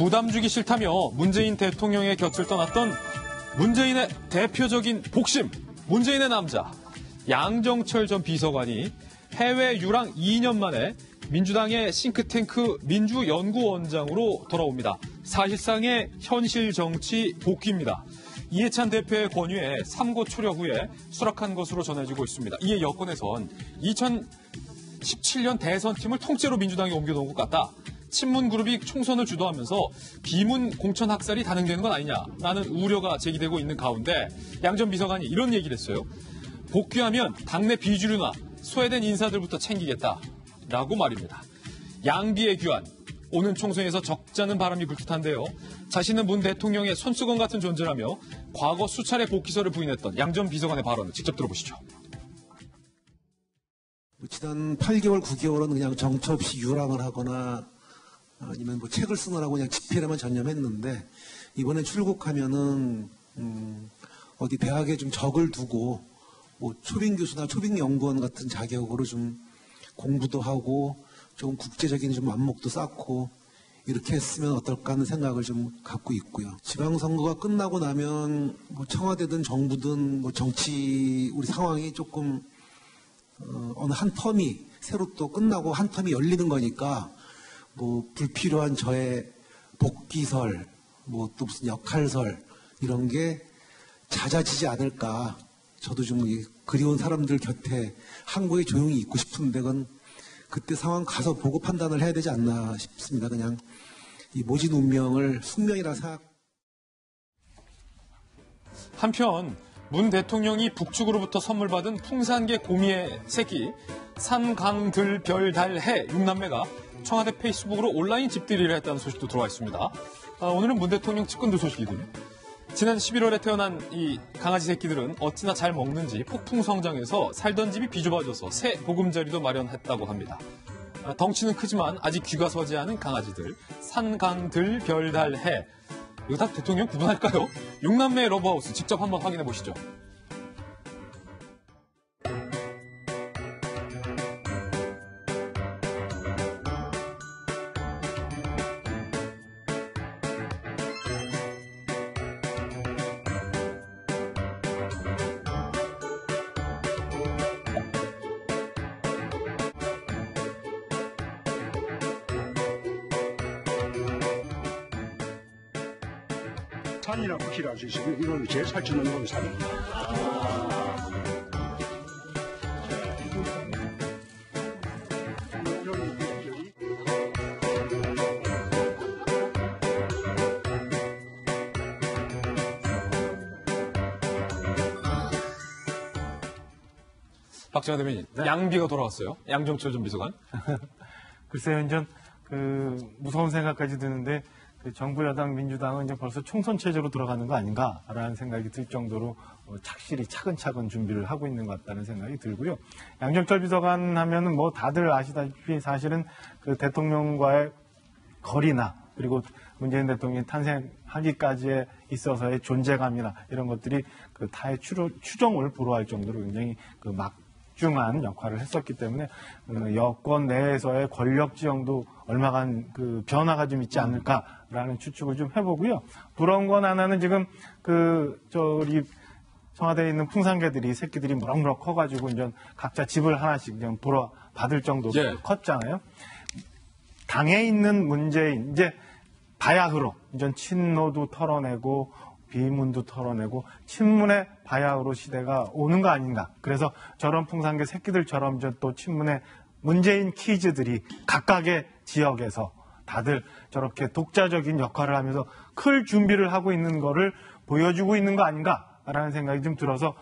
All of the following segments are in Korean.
부담 주기 싫다며 문재인 대통령의 곁을 떠났던 문재인의 대표적인 복심, 문재인의 남자, 양정철 전 비서관이 해외 유랑 2년 만에 민주당의 싱크탱크 민주연구원장으로 돌아옵니다. 사실상의 현실 정치 복귀입니다. 이해찬 대표의 권유에 삼고 초려 후에 수락한 것으로 전해지고 있습니다. 이에 여권에선 2017년 대선팀을 통째로 민주당에 옮겨놓은 것 같다. 친문그룹이 총선을 주도하면서 비문 공천 학살이 단행되는 건 아니냐라는 우려가 제기되고 있는 가운데 양 전 비서관이 이런 얘기를 했어요. 복귀하면 당내 비주류나 소외된 인사들부터 챙기겠다라고 말입니다. 양비의 귀환, 오는 총선에서 적잖은 바람이 불 듯한데요. 자신은 문 대통령의 손수건 같은 존재라며 과거 수차례 복귀서를 부인했던 양 전 비서관의 발언을 직접 들어보시죠. 지난 8개월, 9개월은 그냥 정처 없이 유랑을 하거나 아니면 뭐 책을 쓰느라고 그냥 집필에만 전념했는데 이번에 출국하면은 어디 대학에 좀 적을 두고 뭐 초빙 교수나 초빙 연구원 같은 자격으로 좀 공부도 하고 좀 국제적인 좀 안목도 쌓고 이렇게 했으면 어떨까 하는 생각을 좀 갖고 있고요. 지방선거가 끝나고 나면 뭐 청와대든 정부든 뭐 정치 우리 상황이 조금 어느 한 텀이 새로 또 끝나고 한 텀이 열리는 거니까 뭐 불필요한 저의 복귀설, 뭐 또 무슨 역할설 이런 게 잦아지지 않을까. 저도 좀 그리운 사람들 곁에 한국에 조용히 있고 싶은데 그건 그때 상황 가서 보고 판단을 해야 되지 않나 싶습니다. 그냥 이 모진 운명을 숙명이라 생각. 한편 문 대통령이 북측으로부터 선물 받은 풍산개 고미의 새끼 산강들별달해 6남매가 청와대 페이스북으로 온라인 집들이를 했다는 소식도 들어와 있습니다. 오늘은 문 대통령 측근들 소식이군요. 지난 11월에 태어난 이 강아지 새끼들은 어찌나 잘 먹는지 폭풍 성장해서 살던 집이 비좁아져서 새 보금자리도 마련했다고 합니다. 덩치는 크지만 아직 귀가 서지 않은 강아지들 산강들별달해 이거 다 대통령 구분할까요? 6남매의 러브하우스 직접 한번 확인해 보시죠. 산이라고 길어지시고 이건 제일 살찌는 건 산입니다. 박정환 대변인, 네. 양비가 돌아왔어요. 양정철 전 비서관. 글쎄요, 이제 무서운 생각까지 드는데 정부 여당 민주당은 이제 벌써 총선 체제로 들어가는 거 아닌가라는 생각이 들 정도로 착실히 차근차근 준비를 하고 있는 것 같다는 생각이 들고요. 양정철 비서관 하면은 뭐 다들 아시다시피 사실은 그 대통령과의 거리나 그리고 문재인 대통령이 탄생하기까지에 있어서의 존재감이나 이런 것들이 그 타의 추종을 불허할 정도로 굉장히 그 막중한 역할을 했었기 때문에 여권 내에서의 권력 지형도 얼마간 그 변화가 좀 있지 않을까라는 추측을 좀 해보고요. 부러운 건 하나는 지금 우리 청와대에 있는 풍산개들이 새끼들이 무럭무럭 커가지고 이제 각자 집을 하나씩 좀 보러 받을 정도로 컸잖아요. 당에 있는 문재인 이제 바야흐로 이제 친노도 털어내고 비문도 털어내고 친문의 바야흐로 시대가 오는 거 아닌가. 그래서 저런 풍산개 새끼들처럼 이제 또 친문의 문재인 키즈들이 각각의 지역에서 다들 저렇게 독자적인 역할을 하면서 클 준비를 하고 있는 거를 보여주고 있는 거 아닌가라는 생각이 좀 들어서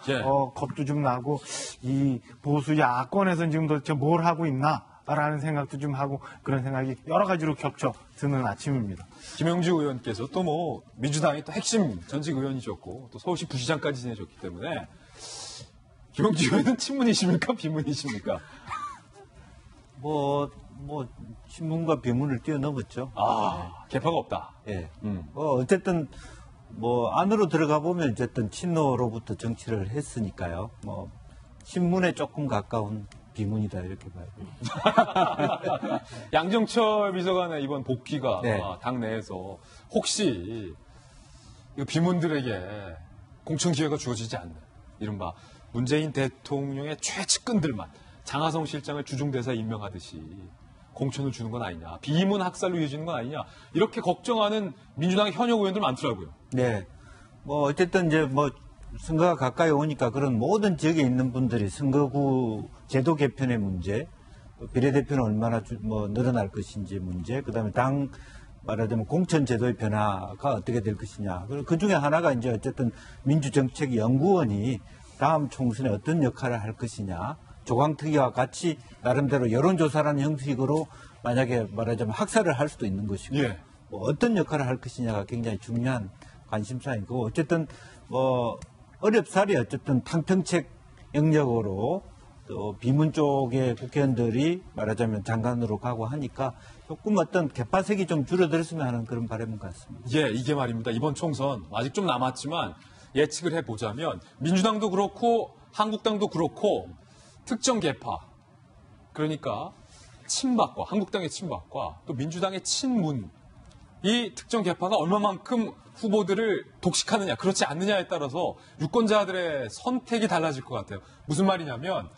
겁도 좀 나고 이 보수 야권에서는 지금 도대체 뭘 하고 있나라는 생각도 좀 하고 그런 생각이 여러 가지로 겹쳐 드는 아침입니다. 김영주 의원께서 또 뭐 민주당의 또 핵심 전직 의원이셨고 또 서울시 부시장까지 지내셨기 때문에 김영주 의원은 친문이십니까 비문이십니까? 친문과 비문을 뛰어넘었죠. 개파가 없다. 예. 어쨌든, 안으로 들어가 보면 어쨌든 친노로부터 정치를 했으니까요. 친문에 조금 가까운 비문이다 이렇게 봐야 돼요. 양정철 비서관의 이번 복귀가 네. 당내에서 혹시 이 비문들에게 공천 기회가 주어지지 않는 이른바 문재인 대통령의 최측근들만 장하성 실장을 주중대사에 임명하듯이 공천을 주는 건 아니냐, 비문 학살로 이어지는 건 아니냐, 이렇게 걱정하는 민주당의 현역 의원들 많더라고요. 네. 뭐 어쨌든 이제 뭐 선거가 가까이 오니까 그런 모든 지역에 있는 분들이 선거구 제도 개편의 문제, 비례대표는 얼마나 늘어날 것인지 문제, 그다음에 당 말하자면 공천 제도의 변화가 어떻게 될 것이냐. 그 중에 하나가 이제 어쨌든 민주정책연구원이 다음 총선에 어떤 역할을 할 것이냐. 조강특위와 같이 나름대로 여론조사라는 형식으로 만약에 말하자면 학살을 할 수도 있는 것이고 예. 뭐 어떤 역할을 할 것이냐가 굉장히 중요한 관심사이고 어쨌든 뭐 어렵사리 어쨌든 탕평책 영역으로 또 비문 쪽의 국회의원들이 말하자면 장관으로 가고 하니까 조금 어떤 개파색이 좀 줄어들었으면 하는 그런 바람인 것 같습니다. 예, 이게 말입니다. 이번 총선 아직 좀 남았지만 예측을 해보자면 민주당도 그렇고 한국당도 그렇고 특정 개파, 그러니까 친박과 한국당의 친박과 또 민주당의 친문, 이 특정 개파가 얼마만큼 후보들을 독식하느냐 그렇지 않느냐에 따라서 유권자들의 선택이 달라질 것 같아요. 무슨 말이냐면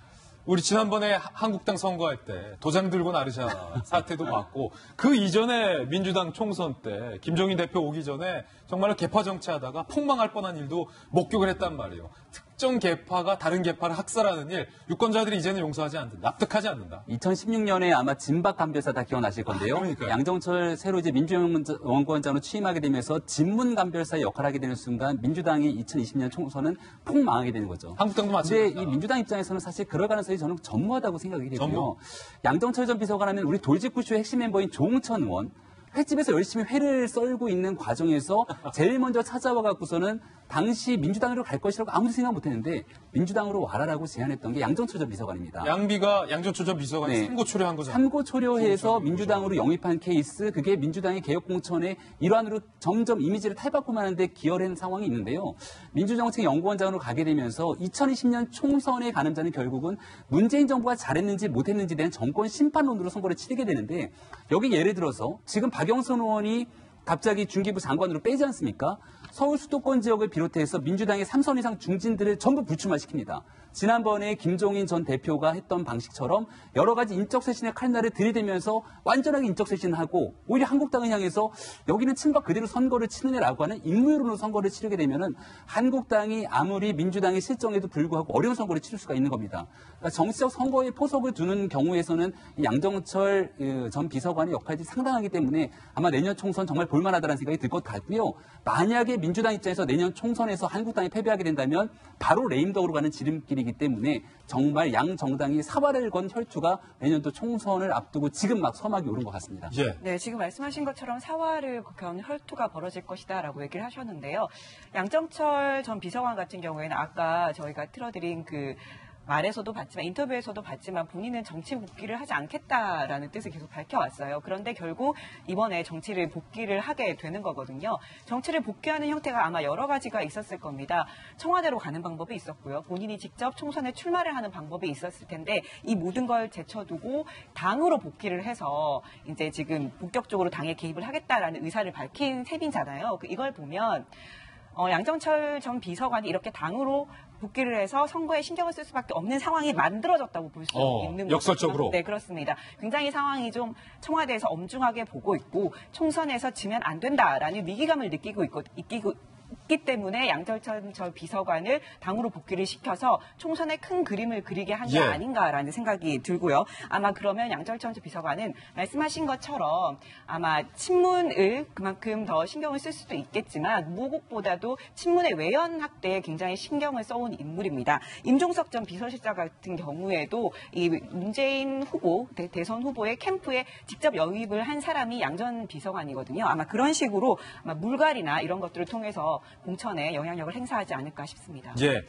우리 지난번에 한국당 선거할 때 도장 들고 나르샤 사태도 봤고 그 이전에 민주당 총선 때 김종인 대표 오기 전에 정말로 개파 정치하다가 폭망할 뻔한 일도 목격을 했단 말이에요. 특정 개파가 다른 개파를 학살하는 일, 유권자들이 이제는 용서하지 않는다. 납득하지 않는다. 2016년에 아마 진박 간별사 다 기억나실 건데요. 그러니까요. 양정철 새로 이제 민주연구원장으로 취임하게 되면서 진문 간별사의 역할을 하게 되는 순간 민주당이 2020년 총선은 폭 망하게 되는 거죠. 한국당도 근데 마찬가지입니다. 이 민주당 입장에서는 사실 그럴 가능성이 저는 전무하다고 생각이 되고요. 전무? 양정철 전 비서관 하면 우리 돌직구쇼의 핵심 멤버인 조홍천 의원, 횟집에서 열심히 회를 썰고 있는 과정에서 제일 먼저 찾아와 갖고서는 당시 민주당으로 갈 것이라고 아무도 생각 못했는데 민주당으로 와라라고 제안했던 게 양정철 전 비서관입니다. 양정철 전 비서관이 네. 삼고 초려한 거잖아요. 삼고 초려해서 민주당으로 영입한 케이스, 그게 민주당의 개혁공천의 일환으로 점점 이미지를 탈바꿈 하는데 기여를 한 상황이 있는데요. 민주정책연구원장으로 가게 되면서 2020년 총선에 가는 자는 결국은 문재인 정부가 잘했는지 못했는지에 대한 정권 심판론으로 선거를 치르게 되는데 여기 예를 들어서 지금 박영선 의원이 갑자기 중기부 장관으로 빼지 않습니까? 서울 수도권 지역을 비롯해서 민주당의 3선 이상 중진들을 전부 불출마시킵니다. 지난번에 김종인 전 대표가 했던 방식처럼 여러 가지 인적쇄신의 칼날을 들이대면서 완전하게 인적쇄신을 하고 오히려 한국당을 향해서 여기는 친박 그대로 선거를 치느냐라고 하는 인물론으로 선거를 치르게 되면은 한국당이 아무리 민주당의 실정에도 불구하고 어려운 선거를 치를 수가 있는 겁니다. 그러니까 정치적 선거에 포석을 두는 경우에서는 이 양정철 전 비서관의 역할이 상당하기 때문에 아마 내년 총선 정말 볼만하다는 생각이 들 것 같고요. 만약에 민주당 입장에서 내년 총선에서 한국당이 패배하게 된다면 바로 레임덕으로 가는 지름길이기 때문에 정말 양 정당이 사활을 건 혈투가 내년도 총선을 앞두고 지금 막 서막이 오른 것 같습니다. 예. 네, 지금 말씀하신 것처럼 사활을 건 혈투가 벌어질 것이다라고 얘기를 하셨는데요. 양정철 전 비서관 같은 경우에는 아까 저희가 틀어드린 그 말에서도 봤지만 인터뷰에서도 봤지만 본인은 정치 복귀를 하지 않겠다라는 뜻을 계속 밝혀왔어요. 그런데 결국 이번에 정치를 복귀를 하게 되는 거거든요. 정치를 복귀하는 형태가 아마 여러 가지가 있었을 겁니다. 청와대로 가는 방법이 있었고요. 본인이 직접 총선에 출마를 하는 방법이 있었을 텐데 이 모든 걸 제쳐두고 당으로 복귀를 해서 이제 지금 본격적으로 당에 개입을 하겠다라는 의사를 밝힌 셈이잖아요. 이걸 보면 양정철 전 비서관이 이렇게 당으로 복귀를 해서 선거에 신경을 쓸 수밖에 없는 상황이 만들어졌다고 볼 수 있는 거죠. 역설적으로. 네, 그렇습니다. 굉장히 상황이 좀 청와대에서 엄중하게 보고 있고 총선에서 지면 안 된다라는 위기감을 느끼고 있기 때문에 양정철 전 비서관을 당으로 복귀를 시켜서 총선에 큰 그림을 그리게 한 게 예. 아닌가라는 생각이 들고요. 아마 그러면 양정철 전 비서관은 말씀하신 것처럼 아마 친문을 그만큼 더 신경을 쓸 수도 있겠지만 무엇보다도 친문의 외연 확대에 굉장히 신경을 써온 인물입니다. 임종석 전 비서실장 같은 경우에도 이 문재인 후보, 대선 후보의 캠프에 직접 영입을 한 사람이 양 전 비서관이거든요. 아마 그런 식으로 아마 물갈이나 이런 것들을 통해서 공천에 영향력을 행사하지 않을까 싶습니다. 예.